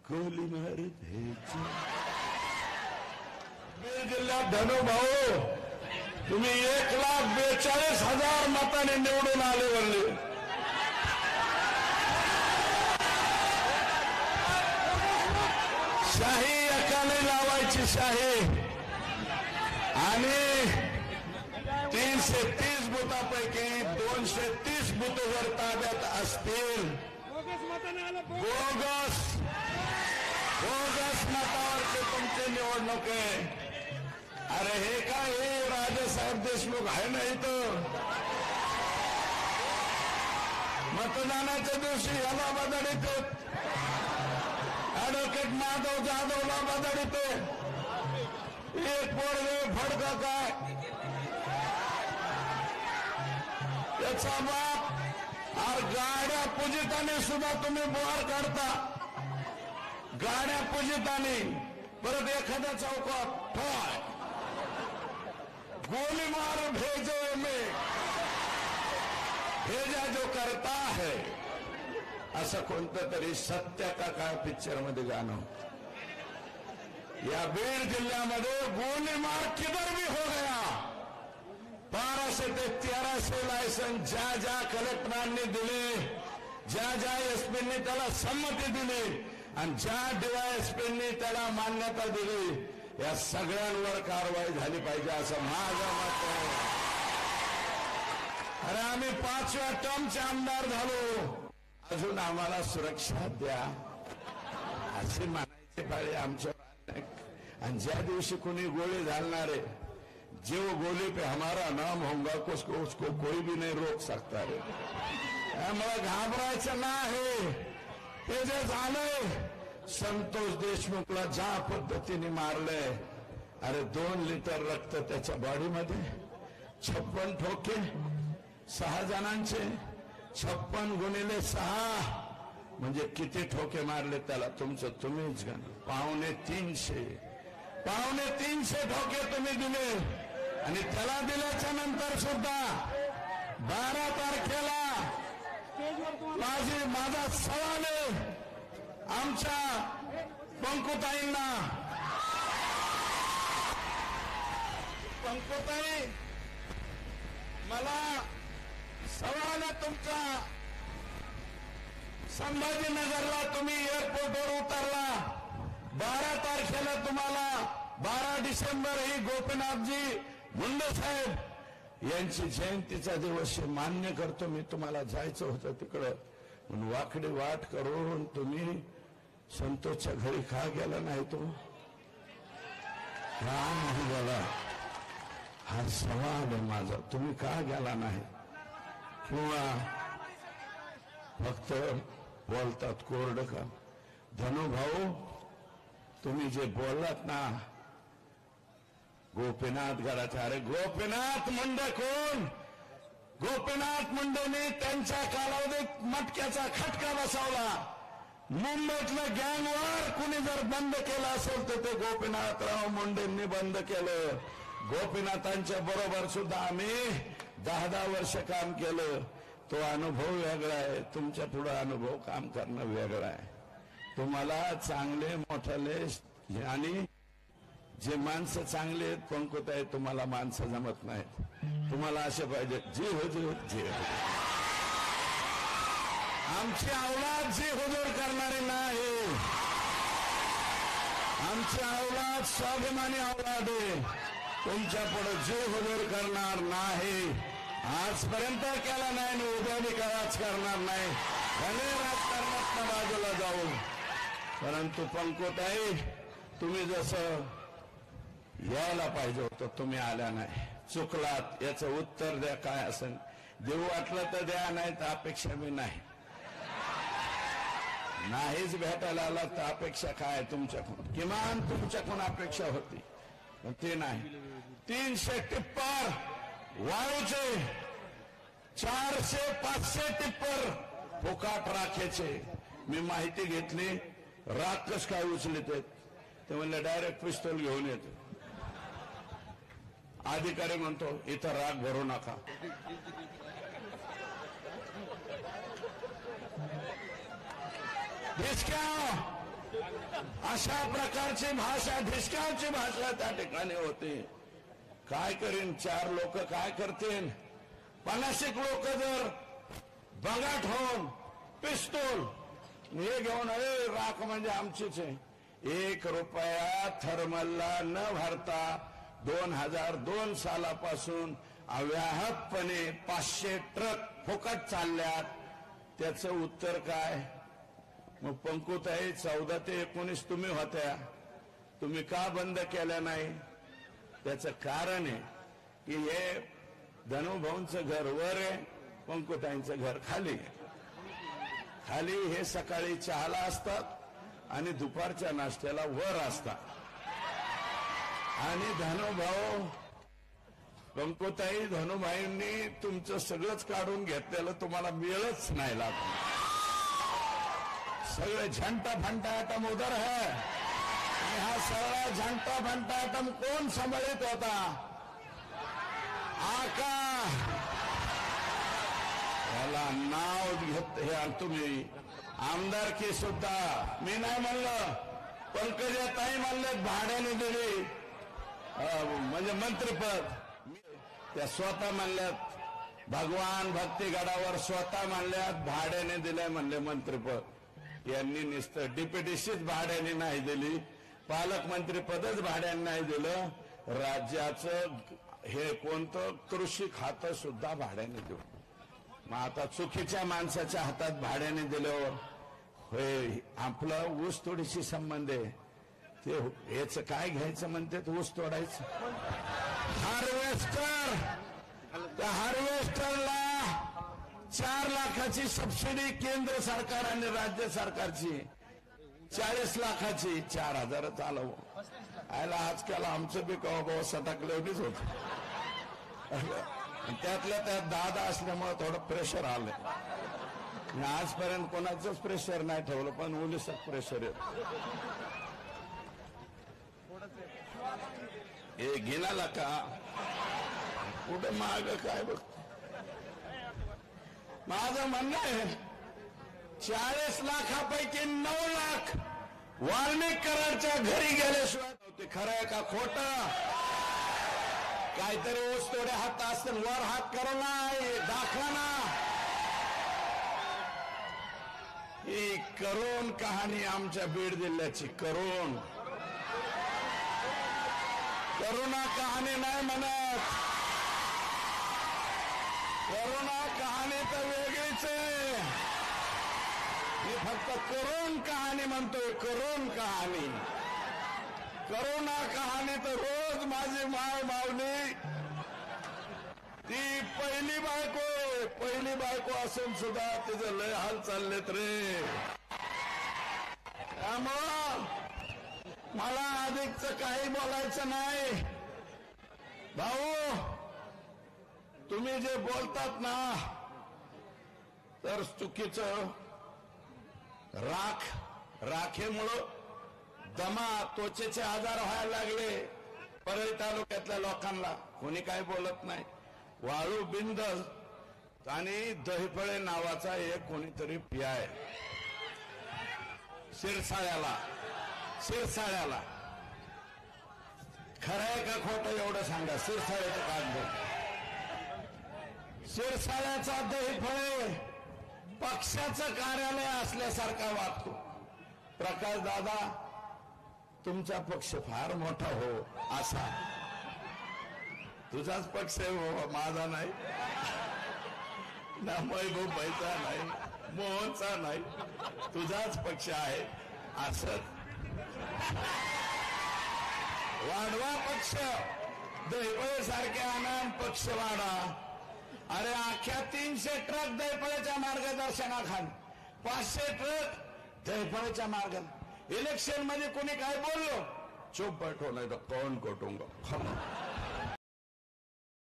गोली मार भेज. बीड जिल्ह्यात धनुभाऊ तुम्ही 1,42,000 मतांनी निवडून आले वरले. शाही एकाने लावायची शाही आणि 330 बुथापैकी 230 बुथ जर ताब्यात असतील बोगस मतावरचे तुमचे निवडणूक आहे. अरे हे काय हे राजेसाहेब देशमुख आहे ना इथं. मतदानाच्या दिवशी याला बदलते ऍडव्होकेट माधव जाधवला बदलते. एक पोरगे फडका काय त्याचा बाप. और गाड्या पूजिताने सुद्धा तुम्ही बोर काढता. गाड्या पूजिताने परत एखाद्या चौकात ठोय गोली मार भेजो में भेजा जो करता है असं कोणतं तरी सत्य का काय पिक्चर मध्ये गाणं. या बीड जिल्ह्यामध्ये गोली मार किधर भी हो गया. 1200 ते 1300 लायसन ज्या ज्या कलेक्टरांनी दिले, ज्या ज्या एसपींनी त्याला संमती दिली आणि ज्या डीवायएसपींनी त्याला मान्यता दिली, या सगळ्यांवर कारवाई झाली पाहिजे असं माझं मत आहे. अरे आम्ही 5व्या टर्मचे आमदार झालो, अजून आम्हाला सुरक्षा द्या असे म्हणायचे पाळी आमच्या. आणि ज्या दिवशी कोणी गोळी घालणारे जो गोली पे हमारा नाम होगा उसको कोई भी नहीं रोक सकता रे. मला घाबरायचं नाही. ते जे झालंय संतोष देशमुखला ज्या पद्धतीने मारलंय. अरे 2 लिटर रक्त त्याच्या बॉडीमध्ये, 56 ठोके 6 जणांचे, 56 गुणिले 6 म्हणजे किती ठोके मारले त्याला तुमचं तुम्हीच गण. 350 ठोके तुम्ही दिले. आणि त्याला दिल्याच्या नंतर सुद्धा 12 तारखेला माझा सवाल आहे आमच्या पंकुताईंना. पंकुताई मला सवाल आहे तुमचा. संभाजीनगरला तुम्ही एअरपोर्टवर उतरला. 12 तारखेला तुम्हाला 12 डिसेंबर ही गोपीनाथजी मुंडे साहेब यांची जयंतीचा दिवस मान्य करतो मी. तुम्हाला जायचं होतं तिकडं म्हणून वाकडी वाट करून तुम्ही संतोषच्या घरी का गेला नाही. तो का नाही गेला हा सवाल आहे माझा. तुम्ही का गेला नाही. किंवा फक्त बोलतात कोरडं का. धनुभाऊ तुम्ही जे बोललात ना गोपीनाथ गडाचे, अरे गोपीनाथ मुंडे कोण. गोपीनाथ मुंडेंनी त्यांच्या कालावधीत मटक्याचा खटका बसवला. मुंबईतलं गँगवॉर कुणी जर बंद केलं असेल तर ते गोपीनाथराव मुंडेंनी बंद केलं. गोपीनाथांच्या बरोबर सुद्धा आम्ही 10 वर्ष काम केलं. तो अनुभव वेगळा आहे. तुमच्या पुढे अनुभव काम करणं वेगळं आहे. तुम्हाला चांगले मोठाले आणि जे माणसं चांगले आहेत पंकुताई, तुम्हाला माणसं जमत नाहीत. तुम्हाला असे पाहिजे जी हुजूर जी आमची औलाद जी हुजूर करणारी नाही. आमची औलाद स्वाभिमानी औलाद आहे. तुमच्या पुढे जी हुजूर करणार नाही. आजपर्यंत केला नाही आणि उद्या बी कराच करणार नाही. भले राजकारणात बाजूला जाऊ. परंतु पंकुताई तुम्ही जसं यायला पाहिजे होतं तुम्ही आल्या नाही. चुकलात. याचं उत्तर द्या. काय असेल देऊ वाटलं तर द्या, नाही तर अपेक्षा मी नाही. नाहीच भेटायला आला तर अपेक्षा काय तुमच्याकडून. किमान तुमच्याकडून अपेक्षा होती पण ते नाही. 300 टिप्पर वाळूचे, 400-500 टिप्पर फुकाट राखेचे. मी माहिती घेतली राख कस काय उचलत आहेत. ते म्हणले डायरेक्ट पिस्तूल घेऊन येतो. अधिकारी म्हणतो इथं राग भरू नका. अशा प्रकारची भाषा, ढिसकावची भाषा त्या ठिकाणी होती. काय करीन, 4 लोक काय करतील? 50 लोक जर बगाट होऊन पिस्तूल हे घेऊन, अरे राख म्हणजे आमचीच आहे. 1 रुपया थर्मलला न भरता 2002 सालापासून अव्याहतपणे 500 ट्रक फुकट चालल्यात. त्याचं उत्तर काय? मग पंकुताई 14 ते 19 तुम्ही होत्या, तुम्ही का बंद केलं नाही? त्याचं कारण आहे की हे धनुभाऊंचं घर वर आहे, पंकुताईंचं घर खाली. खाली हे सकाळी चहाला असतात आणि दुपारच्या नाश्त्याला वर असतात. आणि धनुभाऊ, पंकुताई, धनुभाईंनी तुमचं सगळंच काढून घेतलेलं तुम्हाला मिळच नाही लागलं. सगळे झंटा फंटा आटम उधर है. आणि हा सगळा झंटा फंटा आटम कोण सांभाळित होता? आका. याला नाव घेत हे तुम्ही. आमदारकी सुद्धा मी नाही म्हणलं, पंकजाताई म्हणलेत भाड्याने दिली, म्हणजे मंत्रिपद. त्या स्वतः म्हणल्यात, भगवान भक्तीगडावर स्वतः म्हणल्यात भाड्याने दिलंय म्हणले मंत्रिपद. यांनी नुसतं डिप्युटीशीच भाड्याने नाही दिली, पालकमंत्री पदच भाड्याने नाही दिलं. राज्याचं हे कोणतं कृषी खातं सुद्धा भाड्याने देऊ. मग आता चुकीच्या माणसाच्या हातात भाड्याने दिल्यावर होय आपलं ऊस तोडीशी संबंध आहे. ते याच काय घ्यायचं म्हणते, ऊस तोडायचं. हार्वेस्टर, त्या हार्वेस्टरला 4 लाखाची सबसिडी केंद्र सरकार आणि राज्य सरकारची, 40 लाखाची 4,000 चालव. आयला आजकाल आमचं बी कवा सटाकलेवणीच होत. त्यातल्या त्यात दादा असल्यामुळे थोडं प्रेशर आलं. आजपर्यंत कोणाचंच प्रेशर नाही ठेवलं, पण ओलिसच प्रेशर येत. हे घेणाला का कुठे माग काय बघ. माझं म्हणणं आहे 40 लाखापैकी 9 लाख वाल्मिक कराडच्या घरी गेल्याशिवाय नव्हते. खरं आहे का खोटं? काहीतरी ऊस तोडे हात असतील, वर हात करू नाही, दाखवा ना. ही करोन कहाणी आमच्या बीड जिल्ह्याची. करोना कहाणी नाही म्हणत, करोना कहाणी तर वेगळीच आहे. मी फक्त करोन कहाणी म्हणतोय. करोन कहाणी, करोना कहाणी तर रोज माझी माय मावली, ती पहिली बायको असून सुद्धा तिचं लय हाल चाललेत रे. त्यामुळं मला अधिकच काही बोलायचं नाही. भाऊ, तुम्ही जे बोलतात ना तर चुकीचं. राखेमुळं दमा, त्वचेचे आजार व्हायला लागले परळी तालुक्यातल्या लोकांना. कोणी काही बोलत नाही. वाळू बिंद आणि दहीफळे नावाचा एक कोणीतरी पियाय शिरसाळ्याला. खरं आहे का खोटं एवढं सांगा. शिरसाळ्याचं काढलं. शिरसाळ्याचा दहीफळे पक्षाचं कार्यालय असल्यासारखा वागतो. प्रकाश दादा, तुमचा पक्ष फार मोठा हो असा. तुझाच पक्ष आहे हो, माझा नाही ना, महबूबाईचा नाही, मोहनचा नाही, तुझाच पक्ष आहे असं. वाढवा पक्ष, दहीफळे सारखे आनंद पक्ष वाढा. अरे अख्ख्या 300 ट्रक दहीफळेच्या मार्गदर्शनाखाली, 500 ट्रक दहीफळेच्या मार्गात. इलेक्शन मध्ये कोणी काय बोललो, चुप बैठो नाही तर कौन कोटूंगा.